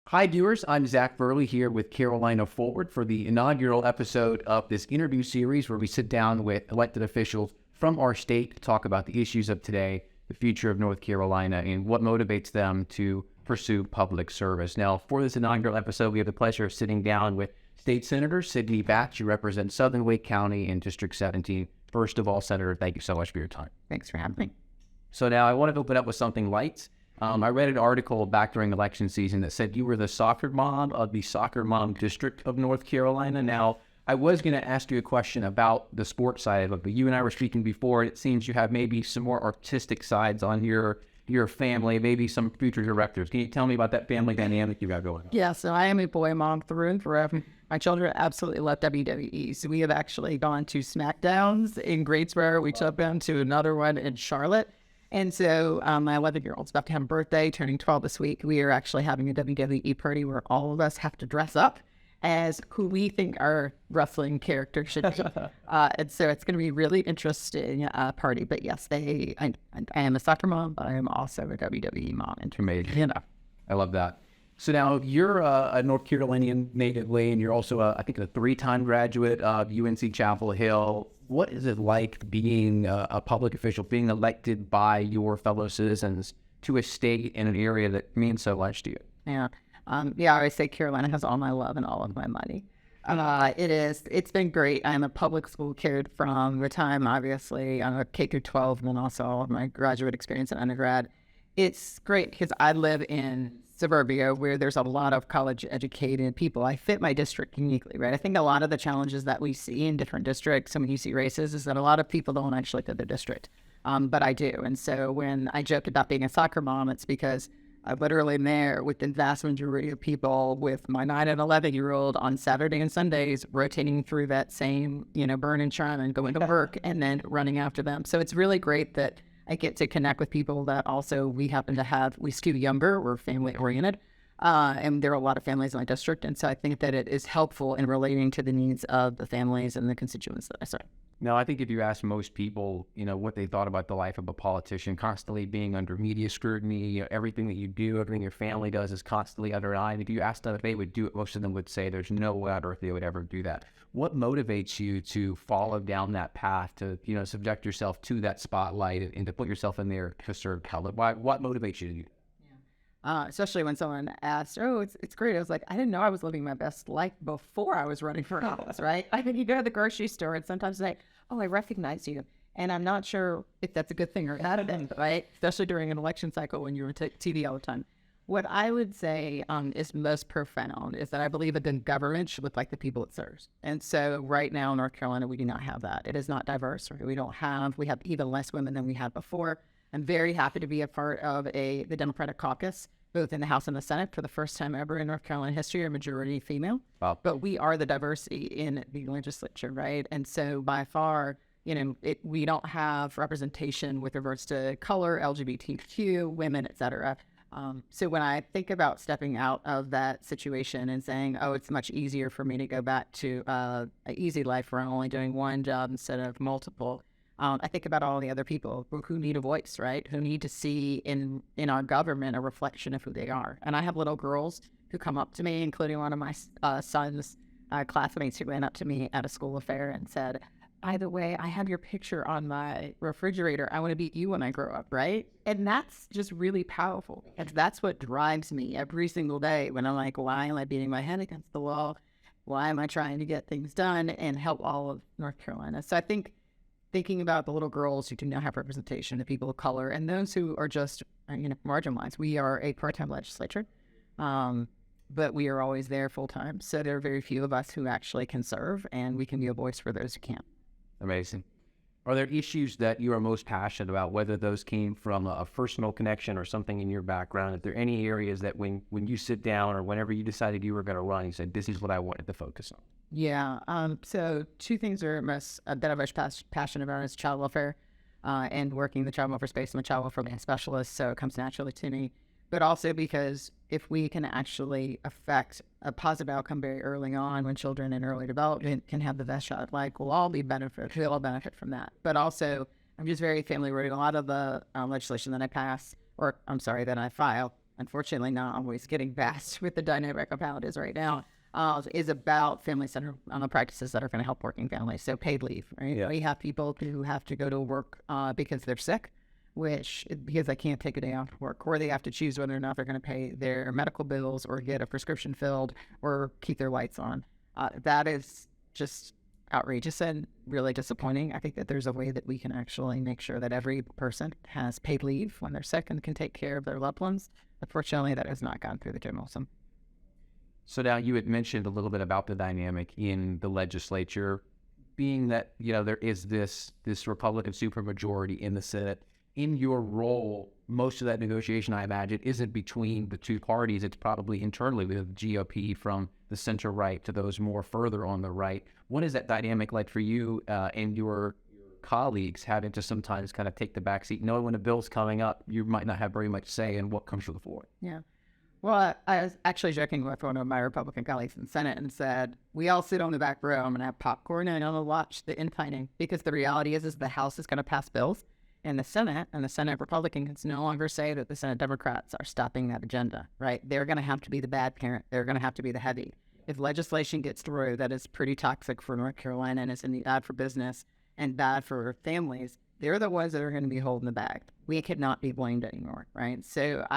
Hi, viewers. I'm Zach Burley here with Carolina Forward for the inaugural episode of this interview series where we sit down with elected officials from our state to talk about the issues of today, the future of North Carolina, and what motivates them to pursue public service. Now, for this inaugural episode, we have the pleasure of sitting down with State Senator Sydney Batch, who represents Southern Wake County in District 17. First of all, Senator, thank you so much for your time. Thanks for having me. So now I want to open up with something light. I read an article back during election season that said you were the soccer mom of the soccer mom district of North Carolina. Now, I was going to ask you a question about the sports side of it, but you and I were speaking before, and it seems you have maybe some more artistic sides on your family, maybe some future directors. Can you tell me about that family dynamic you got going on? Yeah, so I am a boy mom through and through. My children absolutely love WWE. So we have actually gone to SmackDowns in Greensboro. We took them to another one in Charlotte. And so my 11-year-old's about to have a birthday, turning 12 this week. We are actually having a WWE party where all of us have to dress up as who we think our wrestling character should be. And so it's going to be a really interesting party. But yes, I am a soccer mom, but I am also a WWE mom. Amazing. You know. I love that. So now you're a North Carolinian natively, and you're also, I think, a 3-time graduate of UNC Chapel Hill. What is it like being a public official, being elected by your fellow citizens to a state in an area that means so much to you? Yeah. I always say Carolina has all my love and all of my money. It's been great. I'm a public school kid from the time, obviously, K through 12, and then also all of my graduate experience in undergrad. It's great because I live in suburbia where there's a lot of college educated people. I fit my district uniquely, right? I think a lot of the challenges that we see in different districts, some you see races, is that a lot of people don't actually fit their district. But I do. And so when I joke about being a soccer mom, it's because I literally am there with the vast majority of people with my 9 and 11-year-old on Saturday and Sundays, rotating through that same, burn and chime and going to work and then running after them. So it's really great that I get to connect with people that also we skew younger, we're family oriented, and there are a lot of families in my district. And so I think that it is helpful in relating to the needs of the families and the constituents that I serve. Now, I think if you ask most people, what they thought about the life of a politician, constantly being under media scrutiny, everything that you do, everything your family does is constantly under an eye. And if you ask them if they would do it, most of them would say there's no way on earth they would ever do that. What motivates you to follow down that path, to, subject yourself to that spotlight and to put yourself in there to serve color? What motivates you to do that? Especially when someone asked, "Oh, it's great." I was like, I didn't know I was living my best life before I was running for office, right? I mean, you go to the grocery store and sometimes say, "Oh, I recognize you," and I'm not sure if that's a good thing or not, right? Especially during an election cycle when you're on TV all the time. What I would say is most profound is that I believe that the government should look like the people it serves. And so right now in North Carolina, we do not have that. It is not diverse. We have even less women than we had before. I'm very happy to be a part of the Democratic caucus, both in the House and the Senate. For the first time ever in North Carolina history, a majority female. Wow. But we are the diversity in the legislature, right? And so by far, we don't have representation with regards to color, LGBTQ, women, et cetera. So when I think about stepping out of that situation and saying, "Oh, it's much easier for me to go back to an easy life where I'm only doing one job instead of multiple," I think about all the other people who need a voice, right? Who need to see in our government a reflection of who they are. And I have little girls who come up to me, including one of my son's classmates who went up to me at a school affair and said, "By the way, I have your picture on my refrigerator. I want to be you when I grow up," right? And that's just really powerful. And that's what drives me every single day when I'm like, why am I beating my head against the wall? Why am I trying to get things done and help all of North Carolina? So I think thinking about the little girls who do not have representation, the people of color, and those who are just, marginalized. We are a part-time legislature, but we are always there full-time. So there are very few of us who actually can serve, and we can be a voice for those who can't. Amazing. Are there issues that you are most passionate about, whether those came from a personal connection or something in your background? Are there any areas that when you sit down or whenever you decided you were going to run, you said, "This is what I wanted to focus on"? Yeah. So two things are that I'm most passionate about is child welfare and working the child welfare space. I'm a child welfare specialist, so it comes naturally to me. But also because if we can actually affect a positive outcome very early on when children in early development can have the best shot at life, we'll all benefit from that. But also, I'm just very family oriented. A lot of the legislation that I pass, that I file, unfortunately not always getting past with the dynamic of how it is right now, is about family center practices that are going to help working families. So paid leave, right? Yeah. We have people who have to go to work because they're sick, because they can't take a day off work, or they have to choose whether or not they're going to pay their medical bills or get a prescription filled or keep their lights on. That is just outrageous and really disappointing. I think that there's a way that we can actually make sure that every person has paid leave when they're sick and can take care of their loved ones. Unfortunately, that has not gone through the general system. So now you had mentioned a little bit about the dynamic in the legislature, being that, there is this Republican supermajority in the Senate. In your role, most of that negotiation, I imagine, isn't between the two parties. It's probably internally with the GOP from the center right to those more further on the right. What is that dynamic like for you and your colleagues, having to sometimes kind of take the back seat, knowing when a bill's coming up, you might not have very much say in what comes to the floor? Yeah. Well, I was actually joking with one of my Republican colleagues in the Senate and said, we all sit on the back row and have popcorn and I'll watch the infighting, because the reality is the House is going to pass bills in the Senate, and the Senate Republicans no longer say that the Senate Democrats are stopping that agenda, right? They're going to have to be the bad parent. They're going to have to be the heavy. If legislation gets through that is pretty toxic for North Carolina and is bad for business and bad for families, they're the ones that are going to be holding the bag. We cannot be blamed anymore, right? So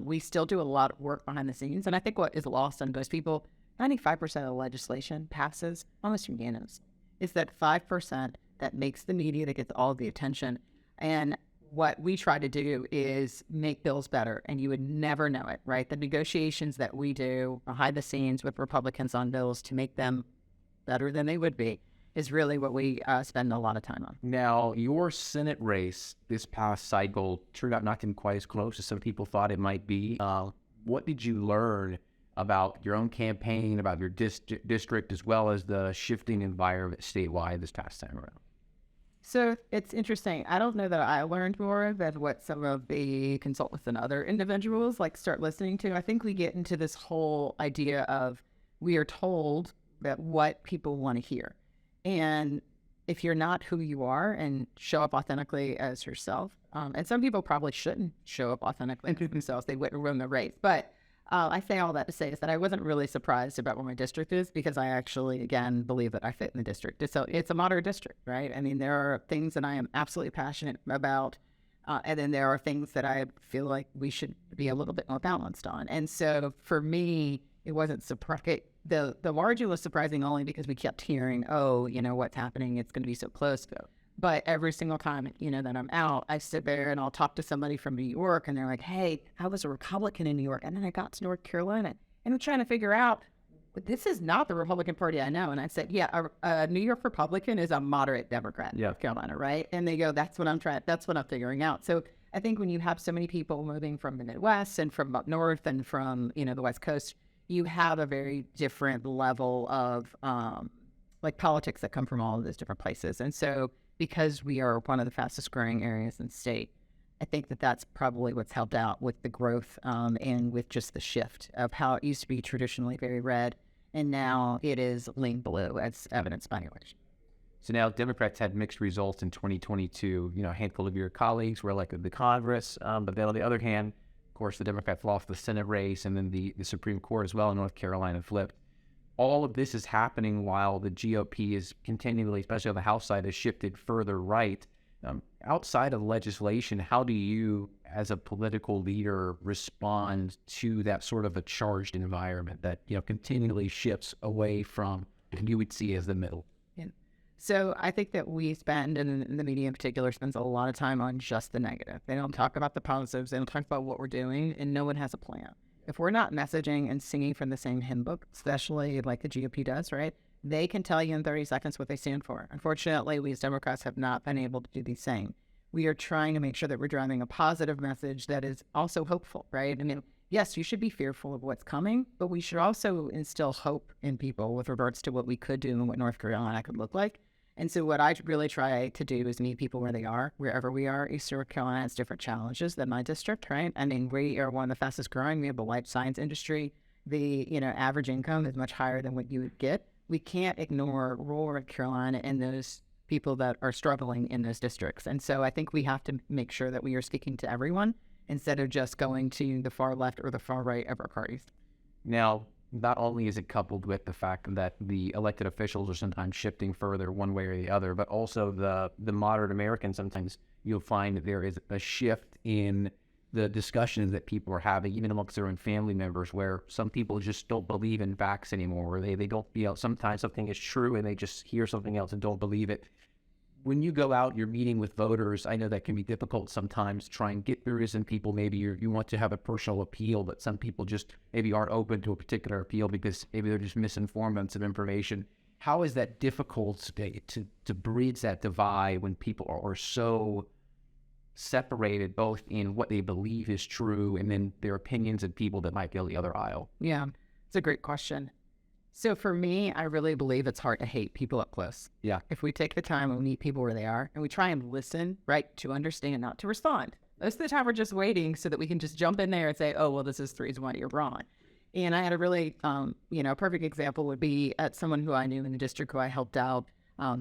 we still do a lot of work behind the scenes, and I think what is lost on most people, 95% of the legislation passes almost unanimously. It's that 5% that makes the media, that gets all the attention. And what we try to do is make bills better, and you would never know it, right? The negotiations that we do behind the scenes with Republicans on bills to make them better than they would be is really what we spend a lot of time on. Now, your Senate race this past cycle turned out not to be quite as close as some people thought it might be. What did you learn about your own campaign, about your district, as well as the shifting environment statewide this past time around? So it's interesting. I don't know that I learned more than what some of the consultants and other individuals start listening to. I think we get into this whole idea of we are told that what people want to hear. And if you're not who you are and show up authentically as yourself, and some people probably shouldn't show up authentically as themselves, they wouldn't run the race. But I say all that to say is that I wasn't really surprised about where my district is, because I actually, again, believe that I fit in the district. So it's a moderate district, right? I mean, there are things that I am absolutely passionate about, and then there are things that I feel like we should be a little bit more balanced on. And so for me, it wasn't surprising. The margin was surprising only because we kept hearing, what's happening? It's going to be so close. But every single time, that I'm out, I sit there and I'll talk to somebody from New York, and they're like, hey, I was a Republican in New York, and then I got to North Carolina, and I'm trying to figure out, but this is not the Republican Party I know. And I said, yeah, a New York Republican is a moderate Democrat in North Carolina, right? And they go, that's what I'm figuring out. So I think when you have so many people moving from the Midwest and from up north and from, the West Coast, you have a very different level of politics that come from all of those different places. And so because we are one of the fastest growing areas in the state, I think that that's probably what's helped out with the growth and with just the shift of how it used to be traditionally very red, and now it is lean blue, as evidenced by the election. So now Democrats had mixed results in 2022. A handful of your colleagues were elected to Congress, but then on the other hand, of course, the Democrats lost the Senate race, and then the Supreme Court as well in North Carolina flipped. All of this is happening while the GOP is continually, especially on the House side, has shifted further right. Outside of legislation, how do you, as a political leader, respond to that sort of a charged environment that continually shifts away from what you would see as the middle? Yeah. So I think that we spend, and the media in particular, spends a lot of time on just the negative. They don't talk about the positives. They don't talk about what we're doing, and no one has a plan. If we're not messaging and singing from the same hymn book, especially like the GOP does, right, they can tell you in 30 seconds what they stand for. Unfortunately, we as Democrats have not been able to do the same. We are trying to make sure that we're driving a positive message that is also hopeful, right? I mean, yes, you should be fearful of what's coming, but we should also instill hope in people with regards to what we could do and what North Carolina could look like. And so what I really try to do is meet people where they are, wherever we are. Eastern North Carolina has different challenges than my district, right? I mean, we are one of the fastest growing. We have a life science industry. The average income is much higher than what you would get. We can't ignore rural North Carolina and those people that are struggling in those districts. And so I think we have to make sure that we are speaking to everyone instead of just going to the far left or the far right of our parties. Now, not only is it coupled with the fact that the elected officials are sometimes shifting further one way or the other, but also the moderate American, sometimes you'll find that there is a shift in the discussions that people are having, even amongst their own family members, where some people just don't believe in facts anymore, or they don't, sometimes something is true and they just hear something else and don't believe it. When you go out, you're meeting with voters, I know that can be difficult sometimes to try and get through to some people. Maybe you want to have a personal appeal, but some people just maybe aren't open to a particular appeal because maybe they're just misinformed on some information. How is that difficult to bridge that divide when people are so separated both in what they believe is true and then their opinions and people that might be on the other aisle? Yeah, it's a great question. So for me, I really believe it's hard to hate people up close. Yeah. If we take the time and we meet people where they are and we try and listen, right, to understand, not to respond. Most of the time we're just waiting so that we can just jump in there and say, oh, well, this is 3-1, you're wrong. And I had a really, a perfect example would be at someone who I knew in the district who I helped out.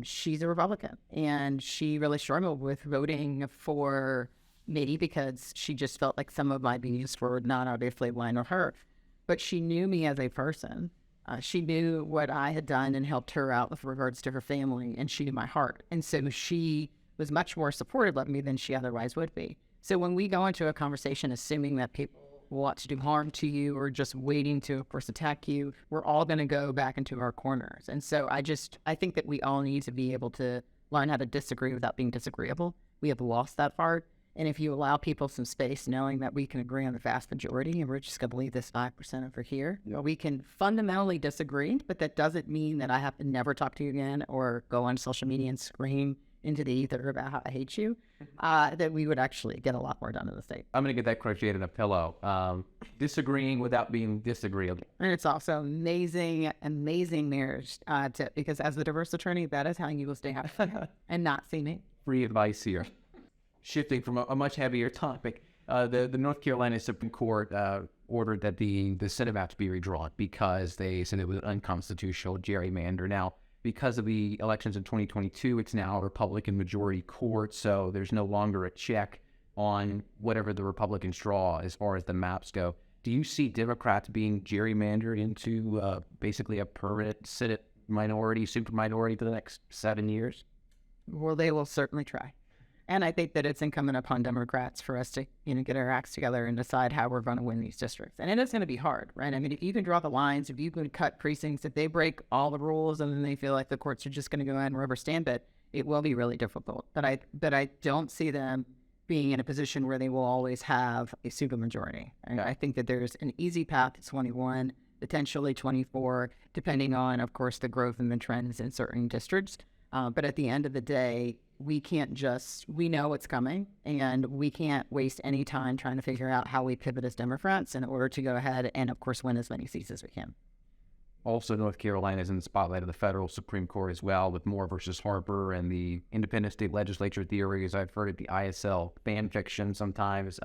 She's a Republican and she really struggled with voting for me because she just felt like some of my views were not obviously aligned with her. But she knew me as a person. She knew what I had done and helped her out with regards to her family, and she knew my heart. And so she was much more supportive of me than she otherwise would be. So when we go into a conversation assuming that people want to do harm to you or just waiting to, of course, attack you, we're all going to go back into our corners. And so I think that we all need to be able to learn how to disagree without being disagreeable. We have lost that part. And if you allow people some space, knowing that we can agree on the vast majority, and we're just going to leave this 5% over here, we can fundamentally disagree, but that doesn't mean that I have to never talk to you again or go on social media and scream into the ether about how I hate you, that we would actually get a lot more done in the state. I'm going to get that crocheted in a pillow. Disagreeing without being disagreeable. And it's also amazing marriage, because as the divorce attorney, that is how you will stay happy and not see me. Free advice here. Shifting from a much heavier topic, the North Carolina Supreme Court ordered that the Senate map to be redrawn because they said it was unconstitutional gerrymander. Now, because of the elections in 2022, it's now a Republican majority court, so there's no longer a check on whatever the Republicans draw as far as the maps go. Do you see Democrats being gerrymandered into basically a permanent Senate minority, super minority for the next 7 years? Well, they will certainly try. And I think that it's incumbent upon Democrats for us to, get our acts together and decide how we're going to win these districts. And it is going to be hard, right? I mean, if you can draw the lines, if you can cut precincts, if they break all the rules and then they feel like the courts are just going to go ahead and rubber stamp it, it will be really difficult. But I don't see them being in a position where they will always have a supermajority. I think that there's an easy path to 21, potentially 24, depending on, of course, the growth and the trends in certain districts. But at the end of the day, we know what's coming, and we can't waste any time trying to figure out how we pivot as Democrats in order to go ahead and, of course, win as many seats as we can. Also, North Carolina is in the spotlight of the federal Supreme Court as well, with Moore versus Harper and the independent state legislature theories. I've heard of the ISL fan fiction sometimes.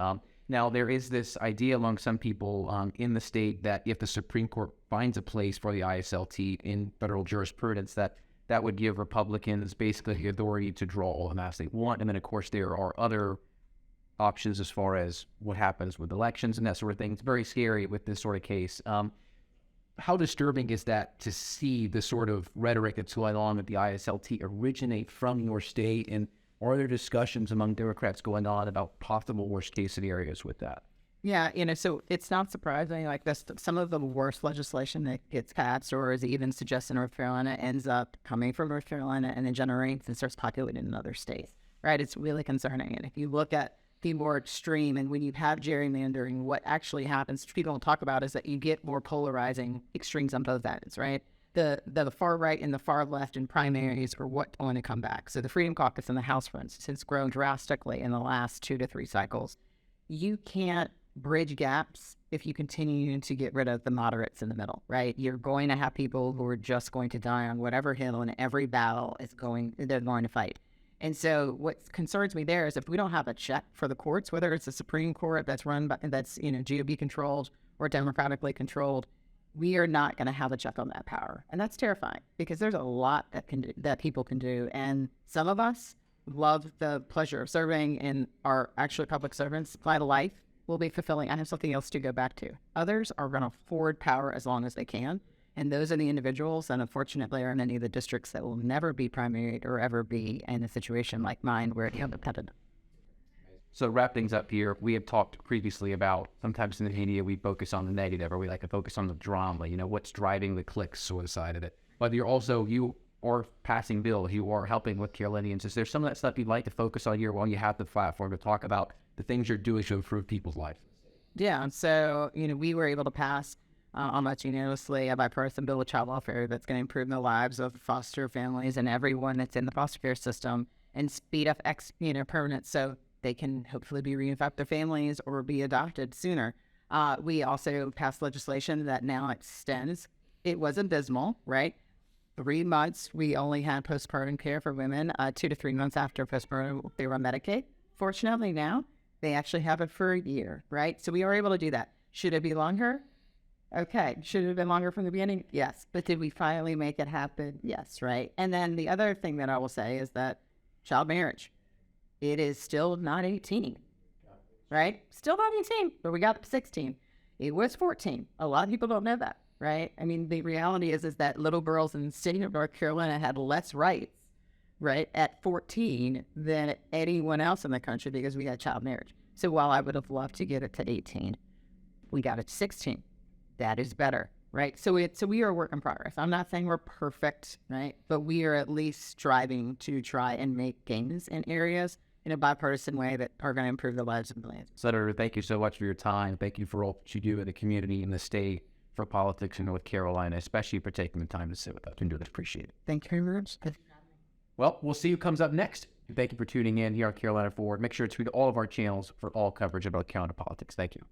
Now, there is this idea among some people in the state that if the Supreme Court finds a place for the ISLT in federal jurisprudence, that would give Republicans basically the authority to draw all the maps they want. And then, of course, there are other options as far as what happens with elections and that sort of thing. It's very scary with this sort of case. How disturbing is that to see the sort of rhetoric that's going on with the ISLT originate from your state? And are there discussions among Democrats going on about possible worst-case scenarios with that? Yeah, so it's not surprising, like this, some of the worst legislation that gets passed or is even suggested in North Carolina ends up coming from North Carolina and then generates and starts populating in other states, right? It's really concerning. And if you look at the more extreme, and when you have gerrymandering, what actually happens, which people don't talk about, is that you get more polarizing extremes on both ends, right? The far right and the far left in primaries are what's going to come back. So the Freedom Caucus in the House, for instance, has grown drastically in the last 2 to 3 cycles. You can't bridge gaps if you continue to get rid of the moderates in the middle, right? You're going to have people who are just going to die on whatever hill, and every battle they're going to fight. And so what concerns me there is if we don't have a check for the courts, whether it's the Supreme Court that's GOP controlled or democratically controlled, we are not going to have a check on that power. And that's terrifying because there's a lot that people can do. And some of us love the pleasure of serving and are actually public servants by life. will be fulfilling. I have something else to go back to. Others are going to hoard power as long as they can. And those are the individuals, and unfortunately, are in many of the districts that will never be primaried or ever be in a situation like mine where it's independent. So to wrap things up here, we have talked previously about sometimes in the media we focus on the negative, or we like to focus on the drama, what's driving the clicks sort of side of it. But you are passing bills, you are helping with Carolinians. Is there some of that stuff you'd like to focus on here while you have the platform to talk about the things you're doing to improve people's lives? Yeah, so, we were able to pass almost unanimously a bipartisan bill of child welfare that's going to improve the lives of foster families and everyone that's in the foster care system and speed up permanence so they can hopefully be reunified with their families or be adopted sooner. We also passed legislation that now extends. It was abysmal, right? 3 months, we only had postpartum care for women. 2 to 3 months after postpartum, they were on Medicaid. Fortunately now, they actually have it for a year, right? So we are able to do that. Should it be longer? Okay. Should it have been longer from the beginning? Yes. But did we finally make it happen? Yes, right? And then the other thing that I will say is that child marriage, it is still not 18, right? Still not 18, but we got 16. It was 14. A lot of people don't know that, right? I mean, the reality is that little girls in the state of North Carolina had less rights, right, at 14 than anyone else in the country because we had child marriage. So while I would have loved to get it to 18, we got it to 16. That is better, right? So we are a work in progress. I'm not saying we're perfect, right? But we are at least striving to try and make gains in areas in a bipartisan way that are going to improve the lives of millions. Senator, thank you so much for your time. Thank you for all that you do in the community, in the state, for politics in North Carolina, especially for taking the time to sit with us and do this. Appreciate it. Thank you very much. Well, we'll see who comes up next. Thank you for tuning in here on Carolina Forward. Make sure to tweet all of our channels for all coverage about Carolina politics. Thank you.